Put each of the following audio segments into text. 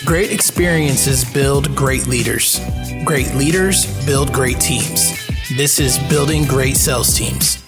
Great experiences build great leaders. Great leaders build great teams. This is Building Great Sales Teams.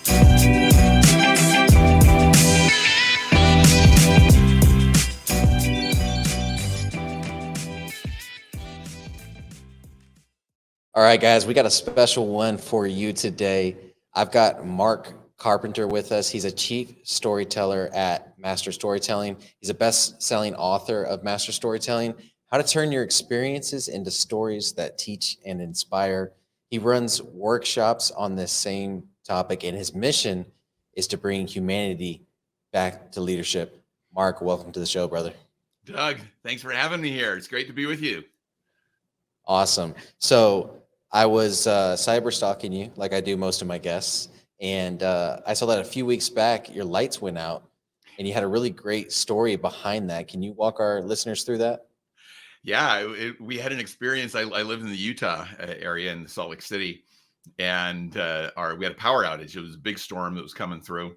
All right, guys, we got a special one for you today. I've got Mark Carpenter with us. He's a Chief Storyteller at Master Storytelling. He's a best-selling author of Master Storytelling, How to Turn Your Experiences into Stories That Teach and Inspire. He runs workshops on this same topic, and his mission is to bring humanity back to leadership. Mark, welcome to the show, brother. Doug, thanks for having me here. It's great to be with you. Awesome. So I was cyber stalking you like I do most of my guests. And I saw that a few weeks back, your lights went out and you had a really great story behind that. Can you walk our listeners through that? Yeah, we had an experience. I live in the Utah area in Salt Lake City, and we had a power outage. It was a big storm that was coming through.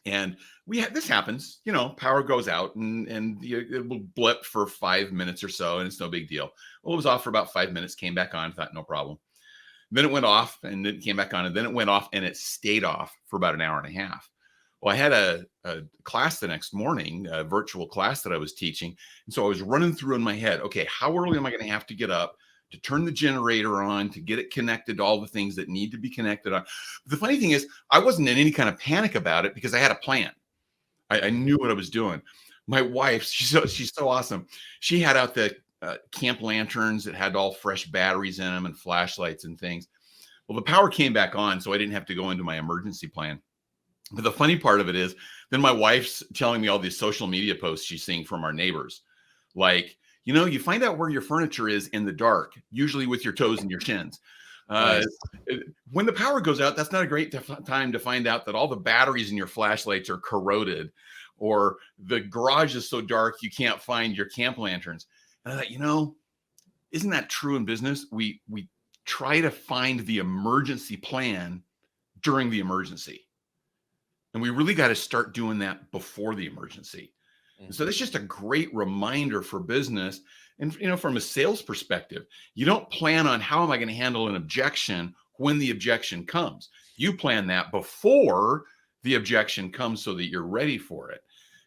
And this happens, power goes out and it will blip for 5 minutes or so, and it's no big deal. Well, it was off for about 5 minutes, came back on, thought no problem. Then it went off and then it came back on, and then it went off and it stayed off for about an hour and a half. Well, I had a class the next morning, a virtual class that I was teaching. And so I was running through in my head, okay, how early am I going to have to get up to turn the generator on, to get it connected to all the things that need to be connected on? But the funny thing is, I wasn't in any kind of panic about it because I had a plan. I knew what I was doing. My wife, she's so awesome. She had out the camp lanterns that had all fresh batteries in them and flashlights and things. Well, the power came back on, so I didn't have to go into my emergency plan. But the funny part of it is, then my wife's telling me all these social media posts she's seeing from our neighbors. Like, you find out where your furniture is in the dark, usually with your toes and your shins. Nice. When the power goes out, that's not a great time to find out that all the batteries in your flashlights are corroded, or the garage is so dark you can't find your camp lanterns. And I thought, isn't that true in business? We try to find the emergency plan during the emergency. And we really got to start doing that before the emergency. And so that's just a great reminder for business. And, from a sales perspective, you don't plan on how am I going to handle an objection when the objection comes. You plan that before the objection comes so that you're ready for it.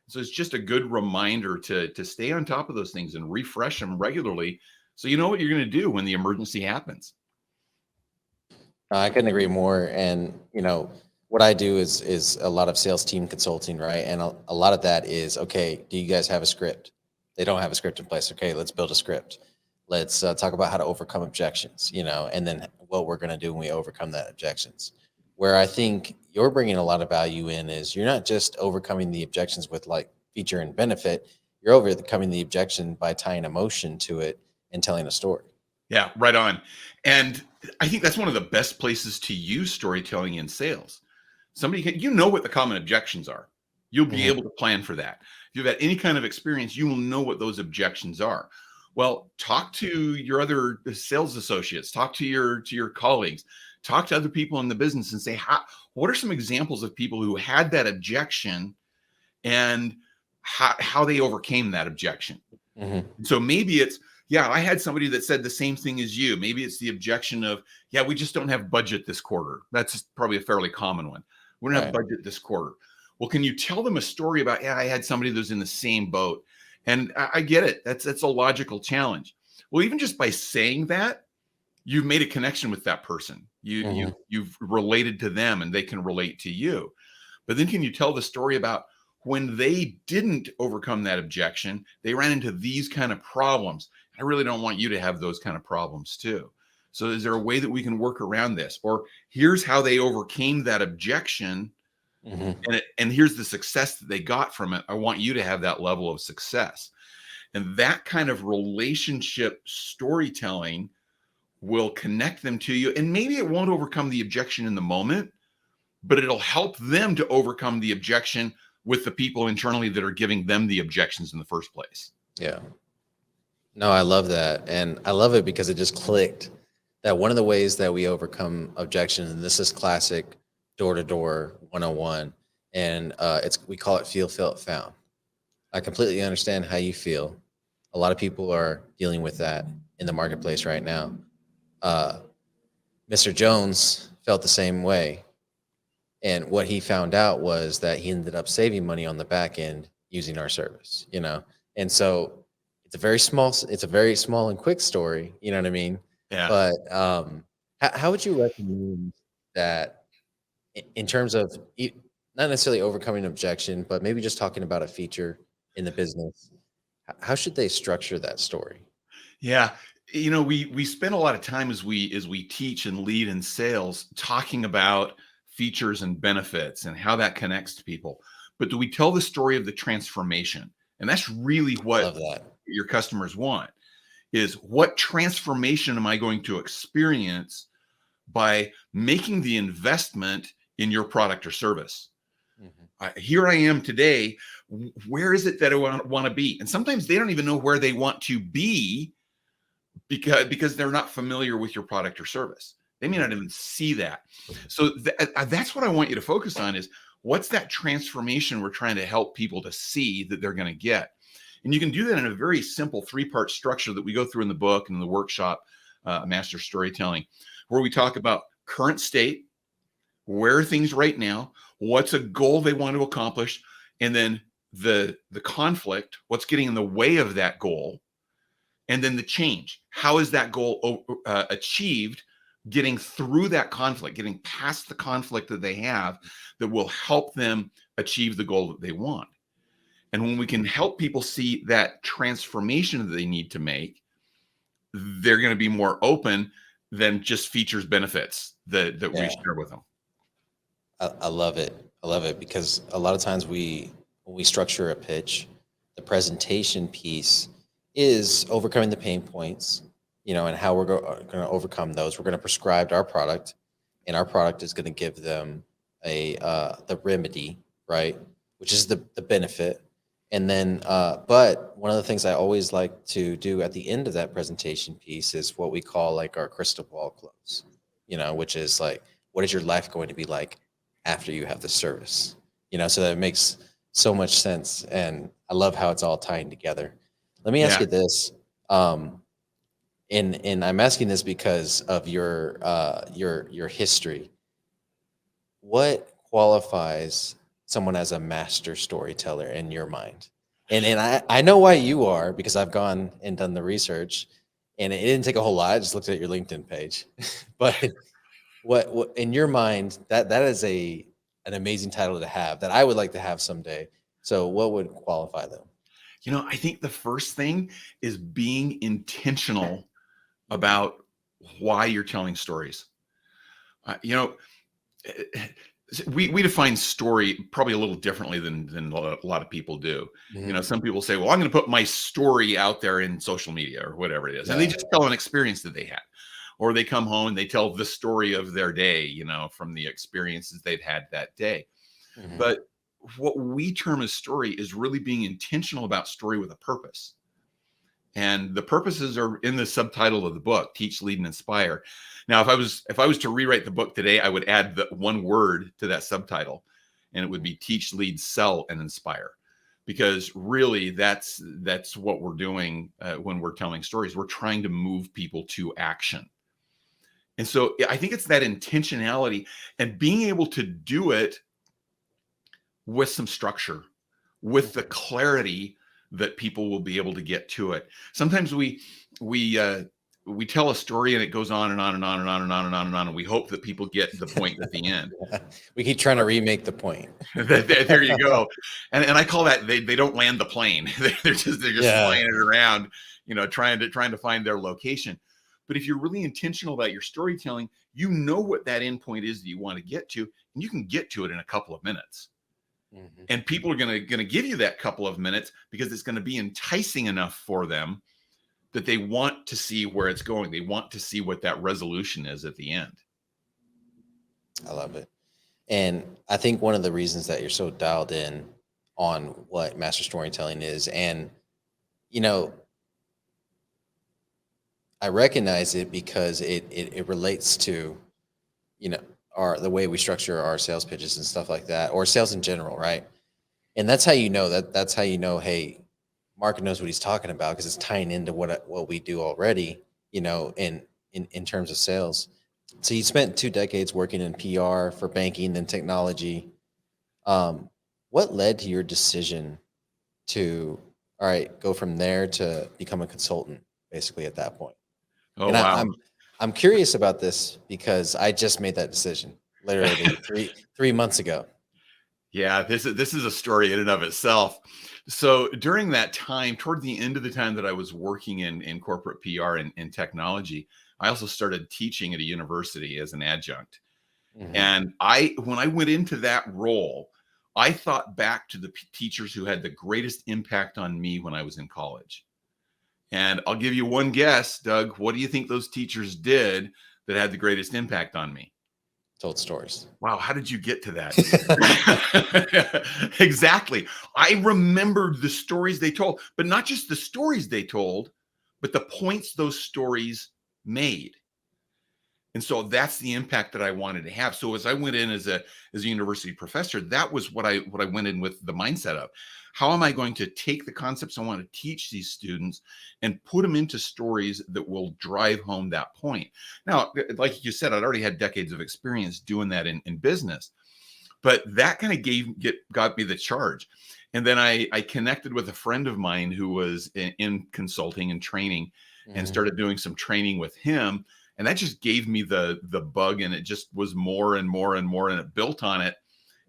So it's just a good reminder to stay on top of those things and refresh them regularly so you know what you're going to do when the emergency happens. I couldn't agree more. And, what I do is a lot of sales team consulting, right? And a lot of that is, okay, do you guys have a script? They don't have a script in place. Okay, let's build a script. Let's talk about how to overcome objections, and then what we're going to do when we overcome that objections. Where I think you're bringing a lot of value in is you're not just overcoming the objections with like feature and benefit. You're overcoming the objection by tying emotion to it and telling a story. Yeah, right on. And I think that's one of the best places to use storytelling in sales. Somebody what the common objections are. You'll be able to plan for that. If you've had any kind of experience, you will know what those objections are. Well, talk to your other sales associates, talk to your colleagues, talk to other people in the business and say, what are some examples of people who had that objection and how they overcame that objection? Mm-hmm. So maybe it's, I had somebody that said the same thing as you. Maybe it's the objection of, we just don't have budget this quarter. That's probably a fairly common one. We don't have budget this quarter. Well, can you tell them a story about, I had somebody that was in the same boat? And I get it. That's a logical challenge. Well, even just by saying that, you've made a connection with that person. You've related to them and they can relate to you. But then can you tell the story about when they didn't overcome that objection, they ran into these kind of problems. I really don't want you to have those kind of problems too. So is there a way that we can work around this? Or here's how they overcame that objection. Mm-hmm. And here's the success that they got from it. I want you to have that level of success. And that kind of relationship storytelling will connect them to you. And maybe it won't overcome the objection in the moment, but it'll help them to overcome the objection with the people internally that are giving them the objections in the first place. Yeah. No, I love that. And I love it because it just clicked that one of the ways that we overcome objection, and this is classic door-to-door 101, and we call it feel, felt, found. I completely understand how you feel. A lot of people are dealing with that in the marketplace right now. Mr. Jones felt the same way. And what he found out was that he ended up saving money on the back end using our service, you know? And so it's a very small and quick story, you know what I mean? Yeah. But how would you recommend that in terms of not necessarily overcoming objection, but maybe just talking about a feature in the business? How should they structure that story? Yeah. We spend a lot of time as we teach and lead in sales talking about features and benefits and how that connects to people. But do we tell the story of the transformation? And that's really Love what that. your customers want, is what transformation am I going to experience by making the investment in your product or service? Here I am today. Where is it that I want to be? And sometimes they don't even know where they want to be because they're not familiar with your product or service. They may not even see that. So that's what I want you to focus on, is what's that transformation we're trying to help people to see that they're going to get. And you can do that in a very simple 3-part structure that we go through in the book and in the workshop, Master Storytelling, where we talk about current state, where are things right now, what's a goal they want to accomplish, and then the conflict, what's getting in the way of that goal, and then the change. How is that goal achieved, getting through that conflict, getting past the conflict that they have that will help them achieve the goal that they want. And when we can help people see that transformation that they need to make, they're going to be more open than just features, benefits that we share with them. I love it. I love it because a lot of times when we structure a pitch, the presentation piece is overcoming the pain points, you know, and how we're going to overcome those. We're going to prescribe our product, and our product is going to give them the remedy, right, which is the benefit. And then, but one of the things I always like to do at the end of that presentation piece is what we call like our crystal ball close, you know, which is like, what is your life going to be like after you have the service? You know, so that makes so much sense. And I love how it's all tying together. Let me ask you this. And I'm asking this because of your history. What qualifies someone as a master storyteller in your mind? And I know why you are, because I've gone and done the research, and it didn't take a whole lot. I just looked at your LinkedIn page. But what in your mind, that is an amazing title to have that I would like to have someday. So what would qualify them? You know, I think the first thing is being intentional about why you're telling stories. You know, we define story probably a little differently than a lot of people do. Mm-hmm. You know, some people say, well, I'm going to put my story out there in social media or whatever it is. And they just tell an experience that they had. Or they come home and they tell the story of their day, you know, from the experiences they've had that day. Mm-hmm. But what we term as story is really being intentional about story with a purpose. And the purposes are in the subtitle of the book, Teach, Lead, and Inspire. Now, if I was to rewrite the book today, I would add the one word to that subtitle, and it would be Teach, Lead, Sell, and Inspire. Because really, that's what we're doing when we're telling stories. We're trying to move people to action. And so I think it's that intentionality and being able to do it with some structure, with the clarity that people will be able to get to it. Sometimes we tell a story and it goes on and on and on and on and on and on and on, and we hope that people get the point at the end. We keep trying to remake the point. There you go. And I call that they don't land the plane. They're just flying it around, you know, trying to find their location. But if you're really intentional about your storytelling, you know what that end point is that you want to get to, and you can get to it in a couple of minutes. Mm-hmm. And people are going to give you that couple of minutes because it's going to be enticing enough for them that they want to see where it's going. They want to see what that resolution is at the end. I love it. And I think one of the reasons that you're so dialed in on what master storytelling is, and, you know, I recognize it because it relates to, you know, the way we structure our sales pitches and stuff like that, or sales in general, right? And that's how you know that's how you know, hey, Mark knows what he's talking about because it's tying into what we do already, in terms of sales. So you spent 2 decades working in PR for banking and technology. What led to your decision to, all right, go from there to become a consultant, basically at that point? Oh, And wow. I'm curious about this because I just made that decision literally three months ago. Yeah, this is a story in and of itself. So during that time, toward the end of the time that I was working in corporate PR and technology, I also started teaching at a university as an adjunct. Mhm. And when I went into that role, I thought back to the teachers who had the greatest impact on me when I was in college. And I'll give you one guess, Doug. What do you think those teachers did that had the greatest impact on me? Told stories. Wow, how did you get to that? Exactly. I remembered the stories they told, but not just the stories they told, but the points those stories made. And so that's the impact that I wanted to have. So as I went in as a university professor, that was what I went in with the mindset of. How am I going to take the concepts I want to teach these students and put them into stories that will drive home that point? Now, like you said, I'd already had decades of experience doing that in business, but that kind of got me the charge. And then I connected with a friend of mine who was in consulting and training, and started doing some training with him. And that just gave me the bug, and it just was more and more and more, and it built on it.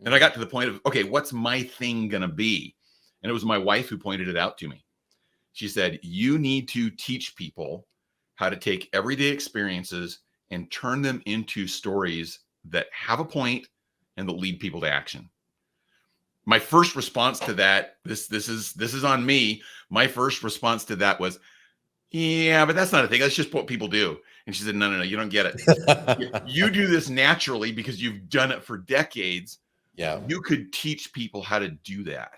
And I got to the point of, okay, what's my thing going to be? And it was my wife who pointed it out to me. She said, you need to teach people how to take everyday experiences and turn them into stories that have a point and that lead people to action. My first response to that, this is on me. My first response to that was, yeah, but that's not a thing. That's just what people do. And she said, no, you don't get it. You do this naturally because you've done it for decades. Yeah. You could teach people how to do that.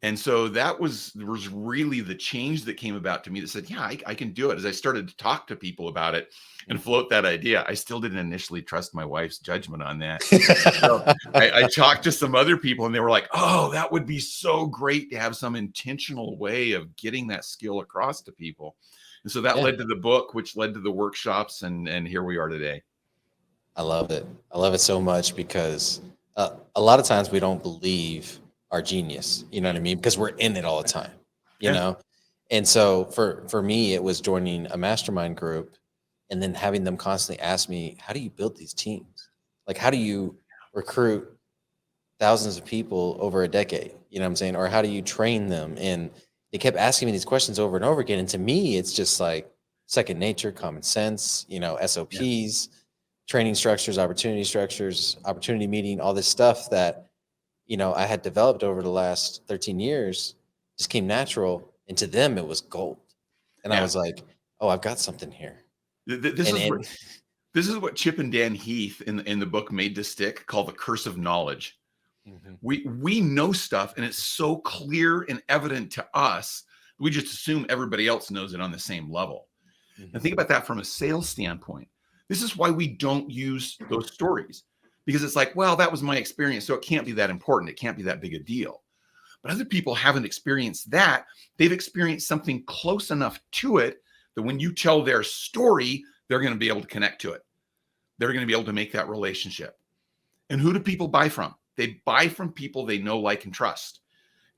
And so that was really the change that came about to me that said, yeah, I can do it. As I started to talk to people about it and float that idea, I still didn't initially trust my wife's judgment on that. So I talked to some other people, and they were like, oh, that would be so great to have some intentional way of getting that skill across to people. And so that led to the book, which led to the workshops, and here we are today. I love it. I love it so much because a lot of times we don't believe our genius, you know what I mean? Because we're in it all the time, you know? And so for me, it was joining a mastermind group and then having them constantly ask me, how do you build these teams? Like, how do you recruit thousands of people over a decade? You know what I'm saying? Or how do you train them? And they kept asking me these questions over and over again. And to me, it's just like second nature, common sense, SOPs, training structures, opportunity meeting, all this stuff that, I had developed over the last 13 years just came natural. And to them, it was gold. And I was like, oh, I've got something here. This is what Chip and Dan Heath in the book Made to Stick call the curse of knowledge. Mm-hmm. We know stuff, and it's so clear and evident to us, we just assume everybody else knows it on the same level. Mm-hmm. And think about that from a sales standpoint. This is why we don't use those stories, because it's like, well, that was my experience, so it can't be that important. It can't be that big a deal. But other people haven't experienced that. They've experienced something close enough to it that when you tell their story, they're going to be able to connect to it. They're going to be able to make that relationship. And who do people buy from? They buy from people they know, like, and trust.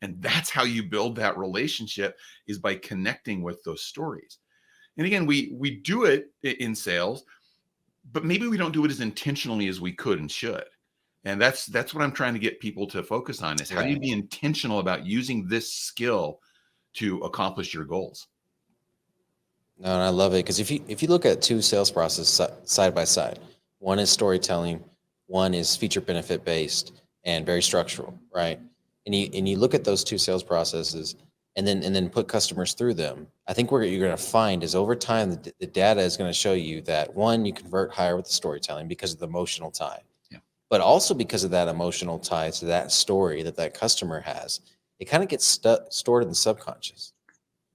And that's how you build that relationship, is by connecting with those stories. And again, we do it in sales, but maybe we don't do it as intentionally as we could and should. And that's what I'm trying to get people to focus on, is how do you be intentional about using this skill to accomplish your goals? No, and I love it, because if you look at two sales processes side by side, one is storytelling, one is feature benefit based and very structural, right? And you look at those two sales processes and then put customers through them. I think what you're going to find is over time, the data is going to show you that, one, you convert higher with the storytelling because of the emotional tie, but also because of that emotional tie to that story that customer has. It kind of gets stored in the subconscious.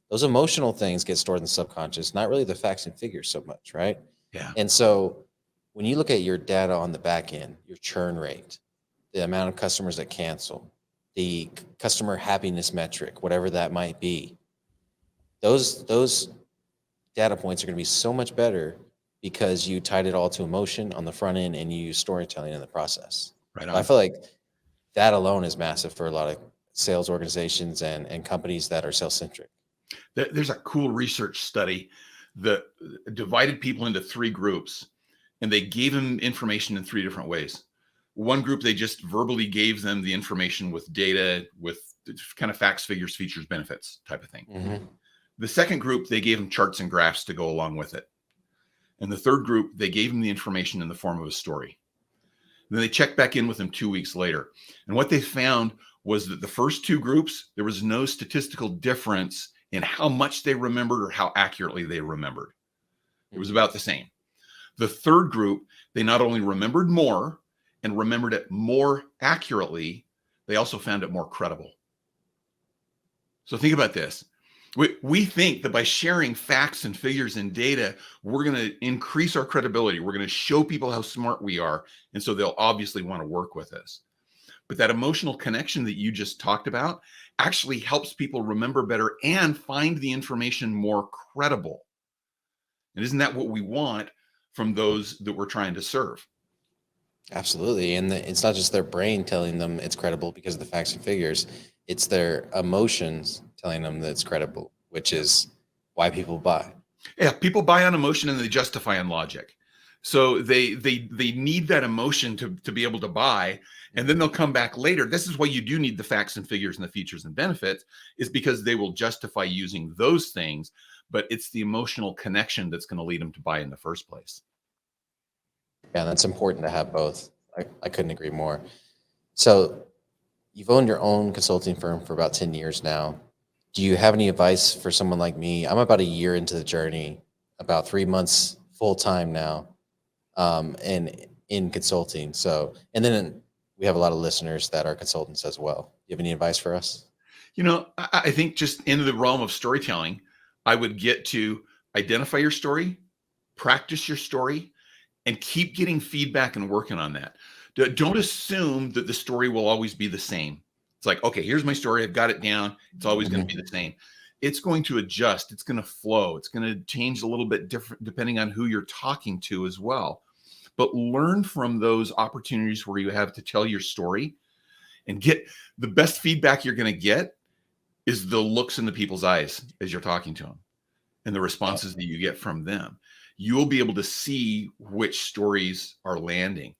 Those emotional things get stored in the subconscious, not really the facts and figures so much, right? Yeah. And so when you look at your data on the back end, your churn rate, the amount of customers that cancel, the customer happiness metric, whatever that might be. Those data points are going to be so much better because you tied it all to emotion on the front end and you use storytelling in the process. Right So I on. feel like that alone is massive for a lot of sales organizations and companies that are sales-centric. There's a cool research study that divided people into 3 groups, and they gave them information in 3 different ways. One group, they just verbally gave them the information with data, with kind of facts, figures, features, benefits type of thing. Mm-hmm. The second group, they gave them charts and graphs to go along with it. And the third group, they gave them the information in the form of a story. Then they checked back in with them 2 weeks later. And what they found was that the first 2 groups, there was no statistical difference in how much they remembered or how accurately they remembered. It was about the same. The third group, they not only remembered more and remembered it more accurately, they also found it more credible. So think about this. We think that by sharing facts and figures and data, we're going to increase our credibility. We're going to show people how smart we are. And so they'll obviously want to work with us. But that emotional connection that you just talked about actually helps people remember better and find the information more credible. And isn't that what we want from those that we're trying to serve? Absolutely. And it's not just their brain telling them it's credible because of the facts and figures. It's their emotions telling them that it's credible, which is why people buy. Yeah, people buy on emotion and they justify on logic. So they need that emotion to be able to buy, and then they'll come back later. This is why you do need the facts and figures and the features and benefits, is because they will justify using those things, but it's the emotional connection that's going to lead them to buy in the first place. Yeah, that's important to have both. I couldn't agree more. So you've owned your own consulting firm for about 10 years now. Do you have any advice for someone like me? I'm about a year into the journey, about 3 months full time now, and in consulting. So, and then we have a lot of listeners that are consultants as well. You have any advice for us? You know, I think just in the realm of storytelling, I would get to identify your story, practice your story, and keep getting feedback and working on that. Don't assume that the story will always be the same. It's like, okay, here's my story. I've got it down. It's always going to be the same. It's going to adjust. It's going to flow. It's going to change a little bit different depending on who you're talking to as well. But learn from those opportunities where you have to tell your story and get the best feedback you're going to get is the looks in the people's eyes as you're talking to them and the responses that you get from them. You'll be able to see which stories are landing.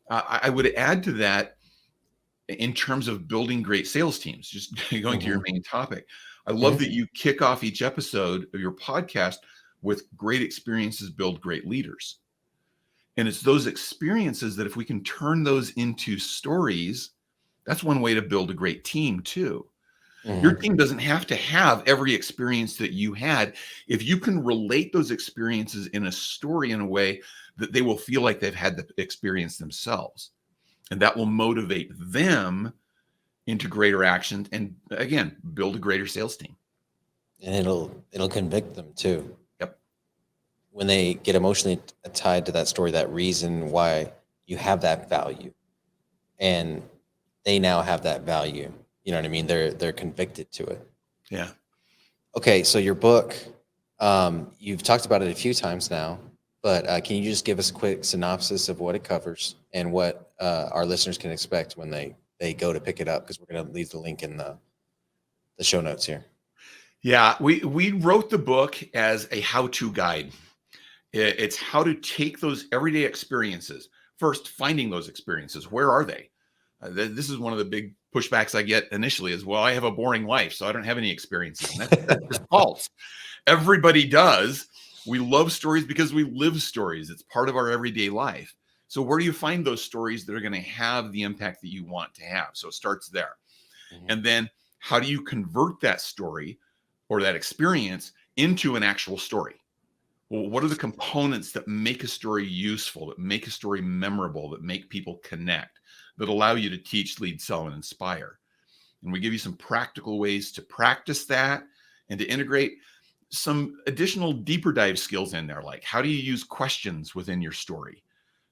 I would add to that in terms of building great sales teams, just going to your main topic. I love that you kick off each episode of your podcast with great experiences build great leaders. And it's those experiences that if we can turn those into stories, that's one way to build a great team too. Your team doesn't have to have every experience that you had. If you can relate those experiences in a story in a way that they will feel like they've had the experience themselves, and that will motivate them into greater action and again, build a greater sales team. And it'll convict them too. Yep. When they get emotionally tied to that story, that reason why you have that value, and they now have that value. You know what I mean? They're convicted to it. Yeah. Okay, so your book, you've talked about it a few times now, but can you just give us a quick synopsis of what it covers and what our listeners can expect when they go to pick it up? Because we're going to leave the link in the show notes here. Yeah, we wrote the book as a how-to guide. It's how to take those everyday experiences. First, finding those experiences. Where are they? This is one of the big pushbacks I get initially is, well, I have a boring life, so I don't have any experiences. And that's just false. Everybody does. We love stories because we live stories. It's part of our everyday life. So where do you find those stories that are going to have the impact that you want to have? So it starts there. And then how do you convert that story or that experience into an actual story? Well, what are the components that make a story useful, that make a story memorable, that make people connect, that allow you to teach, lead, sell, and inspire? And we give you some practical ways to practice that and to integrate some additional deeper dive skills in there. Like, how do you use questions within your story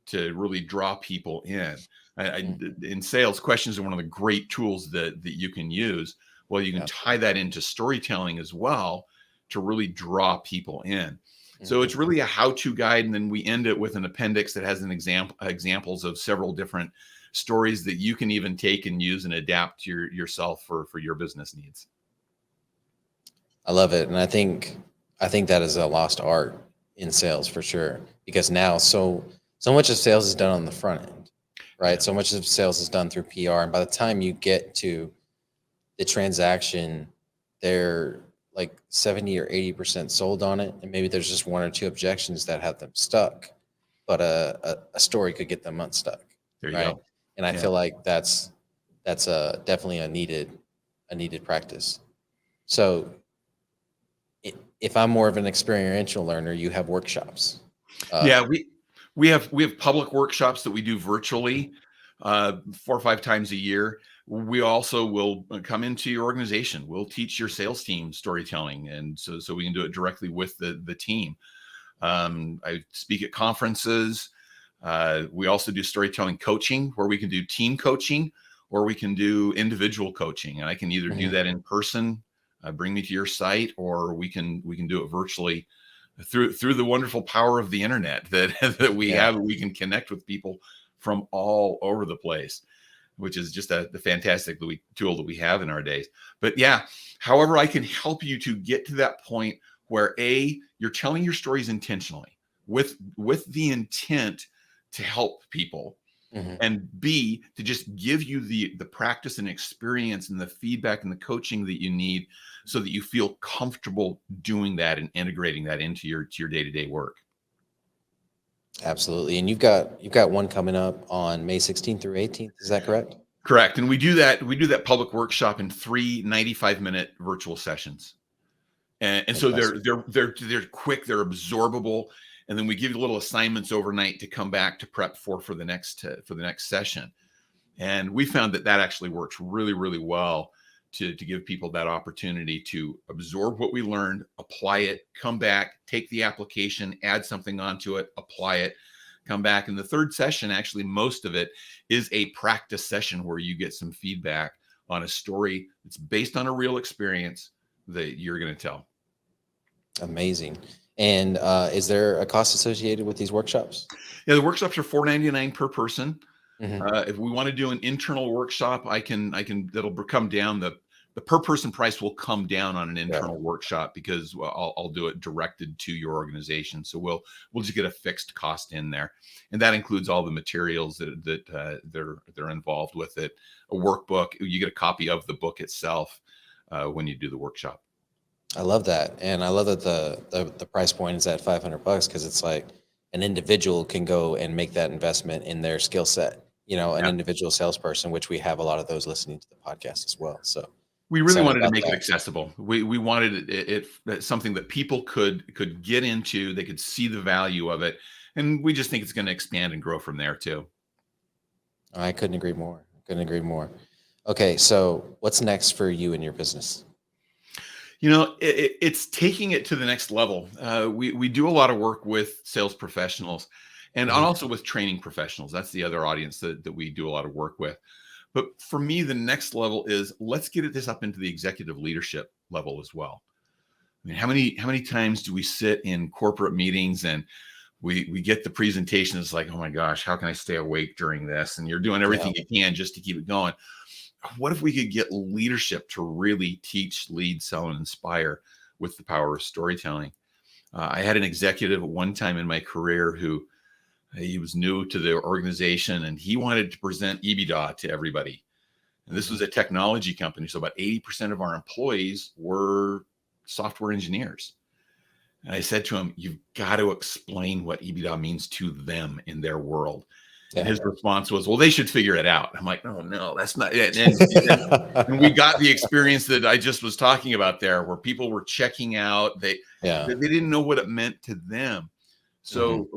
to really draw people in? In sales, questions are one of the great tools that you can use. Well, you can tie that into storytelling as well to really draw people in. So it's really a how-to guide, and then we end it with an appendix that has an examples of several different stories that you can even take and use and adapt yourself for your business needs. I love it, and I think that is a lost art in sales for sure, because now so much of sales is done on the front end, right? Yeah. So much of sales is done through PR, and by the time you get to the transaction, they're like 70 or 80% sold on it, and maybe there's just one or two objections that have them stuck, but a story could get them unstuck. There you go. And I feel like that's definitely a needed practice. So if I'm more of an experiential learner, you have workshops. We have public workshops that we do virtually 4 or 5 times a year. We also will come into your organization. We'll teach your sales team storytelling, and so we can do it directly with the team. I speak at conferences. We also do storytelling coaching, where we can do team coaching or we can do individual coaching. And I can either do that in person, bring me to your site, or we can do it virtually through the wonderful power of the internet that we have. We can connect with people from all over the place, which is just the fantastic tool that we have in our days. But however I can help you to get to that point where you're telling your stories intentionally with the intent to help people, and B, to just give you the practice and experience and the feedback and the coaching that you need so that you feel comfortable doing that and integrating that into your day-to-day work. Absolutely. And you've got one coming up on May 16th through 18th. Is that correct? Correct. And we do that public workshop in 3 95-minute virtual sessions. And so they're quick, they're absorbable. And then we give you little assignments overnight to come back to prep for the next session. And we found that actually works really, really well to give people that opportunity to absorb what we learned, apply it, come back, take the application, add something onto it, apply it, come back. And the third session, actually, most of it is a practice session where you get some feedback on a story that's based on a real experience that you're going to tell. Amazing. And is there a cost associated with these workshops? Yeah, the workshops are $4.99 per person. If we want to do an internal workshop, that'll come down. The per person price will come down on an internal workshop because I'll do it directed to your organization. So we'll just get a fixed cost in there, and that includes all the materials that they're involved with it. A workbook, you get a copy of the book itself when you do the workshop. I love that, and I love that the price point is at $500 because it's like an individual can go and make that investment in their skill set. An individual salesperson, which we have a lot of those listening to the podcast as well. So we really wanted to make it accessible. We wanted it something that people could get into. They could see the value of it, and we just think it's going to expand and grow from there too. I couldn't agree more. Okay, so what's next for you and your business? It's taking it to the next level. We do a lot of work with sales professionals and also with training professionals. That's the other audience that we do a lot of work with. But for me, the next level is let's get this up into the executive leadership level as well. I mean, how many times do we sit in corporate meetings and we get the presentation? It's like, oh my gosh, how can I stay awake during this? And you're doing everything you can just to keep it going. What if we could get leadership to really teach, lead, sell, and inspire with the power of storytelling? I had an executive at one time in my career who he was new to the organization and he wanted to present EBITDA to everybody. And this was a technology company. So about 80% of our employees were software engineers. And I said to him, you've got to explain what EBITDA means to them in their world. And his response was, well, they should figure it out. I'm like, oh, no, that's not it. And we got the experience that I just was talking about there, where people were checking out. They didn't know what it meant to them. So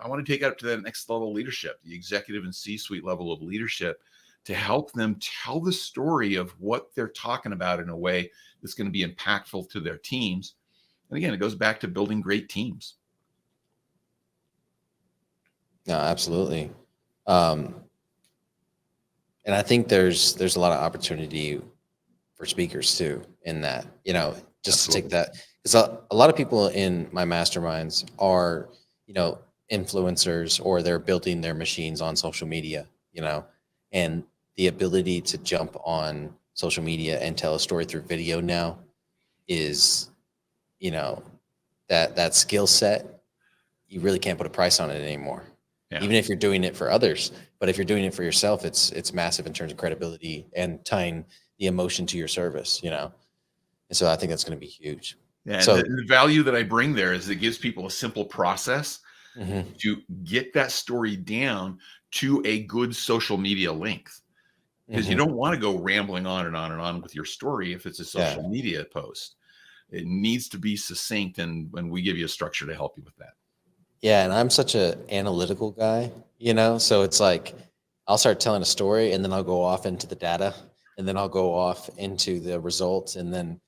I want to take it up to that next level of leadership, the executive and C-suite level of leadership, to help them tell the story of what they're talking about in a way that's going to be impactful to their teams. And again, it goes back to building great teams. No, absolutely. And I think there's a lot of opportunity for speakers too in that, just to take that, because a lot of people in my masterminds are, influencers, or they're building their machines on social media, and the ability to jump on social media and tell a story through video now is, that skill set, you really can't put a price on it anymore. Yeah. Even if you're doing it for others, but if you're doing it for yourself, it's massive in terms of credibility and tying the emotion to your service, And so I think that's going to be huge. Yeah, so the value that I bring there is it gives people a simple process to get that story down to a good social media length. Because you don't want to go rambling on and on and on with your story if it's a social media post. It needs to be succinct, and we give you a structure to help you with that. Yeah, and I'm such an analytical guy, so it's like I'll start telling a story, and then I'll go off into the data, and then I'll go off into the results, and then,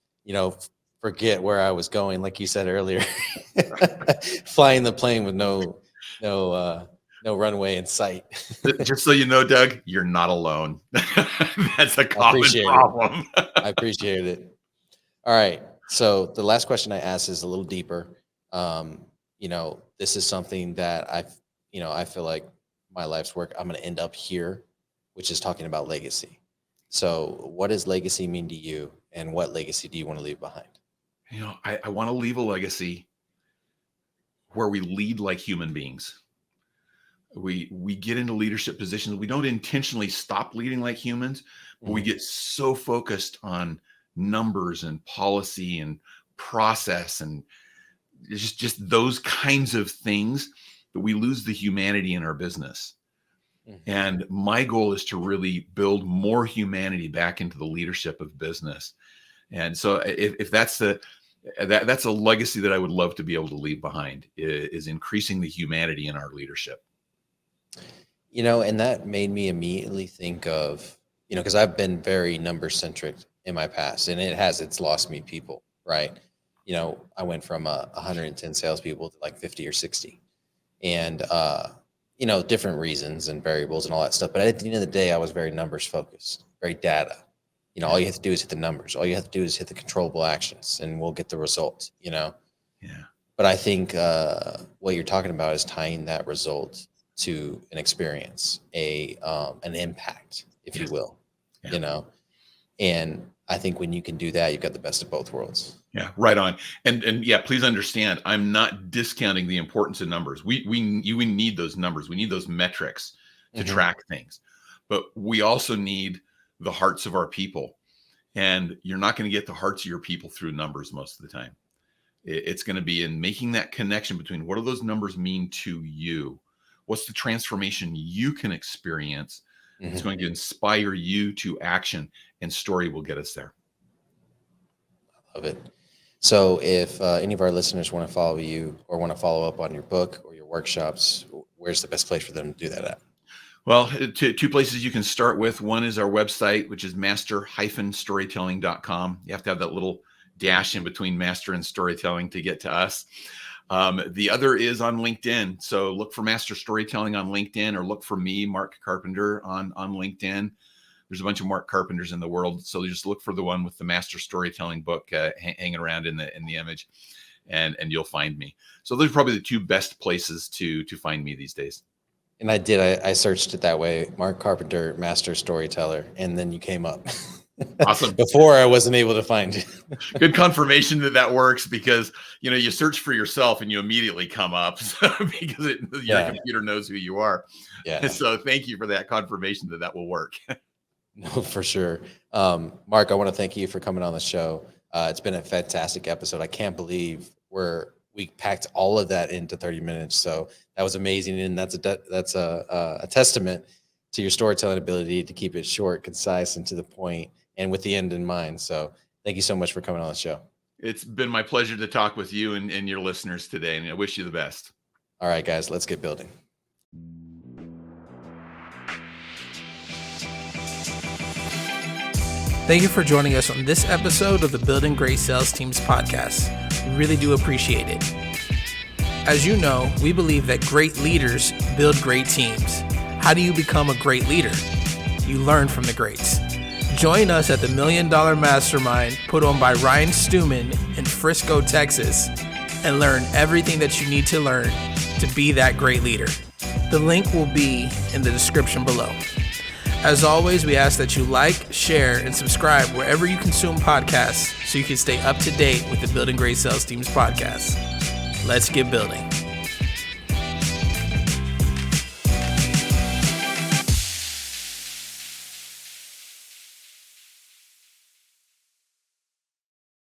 forget where I was going, like you said earlier, flying the plane with no runway in sight. Just so you know, Doug, you're not alone. That's a common problem. I appreciate it. All right. So the last question I asked is a little deeper. This is something that I feel like my life's work, I'm going to end up here, which is talking about legacy. So what does legacy mean to you, and what legacy do you want to leave behind? I want to leave a legacy where we lead like human beings. We get into leadership positions. We don't intentionally stop leading like humans, but we get so focused on numbers and policy and process and just those kinds of things that we lose the humanity in our business. And my goal is to really build more humanity back into the leadership of business. And so if that's that's a legacy that I would love to be able to leave behind, is increasing the humanity in our leadership. And that made me immediately think of, because I've been very number centric in my past, and it's lost me people, right? I went from 110 salespeople to like 50 or 60, and different reasons and variables and all that stuff. But at the end of the day, I was very numbers focused, very data. All you have to do is hit the numbers. All you have to do is hit the controllable actions, and we'll get the result. Yeah. But I think what you're talking about is tying that result to an experience, an impact, if you will. And I think when you can do that, you've got the best of both worlds. Yeah, right on. And yeah, please understand, I'm not discounting the importance of numbers. We need those numbers. We need those metrics to track things. But we also need the hearts of our people. And you're not going to get the hearts of your people through numbers most of the time. It's going to be in making that connection between what do those numbers mean to you? What's the transformation you can experience? It's going to inspire you to action, and story will get us there. I love it. So if any of our listeners want to follow you or want to follow up on your book or your workshops, where's the best place for them to do that at? Well, two places you can start with. One is our website, which is master-storytelling.com. You have to have that little dash in between master and storytelling to get to us. The other is on LinkedIn. So look for Master Storytelling on LinkedIn, or look for me, Mark Carpenter, on LinkedIn. There's a bunch of Mark Carpenters in the world. So just look for the one with the Master Storytelling book hanging around in the image, and you'll find me. So those are probably the two best places to find me these days. And I searched it that way, Mark Carpenter, Master Storyteller, and then you came up. Awesome. Before I wasn't able to find you. Good confirmation that works, because you search for yourself and you immediately come up because your computer knows who you are. Yeah. So thank you for that confirmation that will work. No, for sure. Mark, I want to thank you for coming on the show. It's been a fantastic episode. I can't believe we packed all of that into 30 minutes. So that was amazing. And that's a testament to your storytelling ability to keep it short, concise, and to the point, and with the end in mind. So thank you so much for coming on the show. It's been my pleasure to talk with you and your listeners today, and I wish you the best. All right, guys, let's get building. Thank you for joining us on this episode of the Building Great Sales Teams podcast. We really do appreciate it. As you know, we believe that great leaders build great teams. How do you become a great leader? you learn from the greats. Join us at the $1 Million Mastermind put on by Ryan Stewman in Frisco, Texas, and learn everything that you need to learn to be that great leader. The link will be in the description below. As always, we ask that you like, share, and subscribe wherever you consume podcasts so you can stay up to date with the Building Great Sales Teams podcast. Let's get building.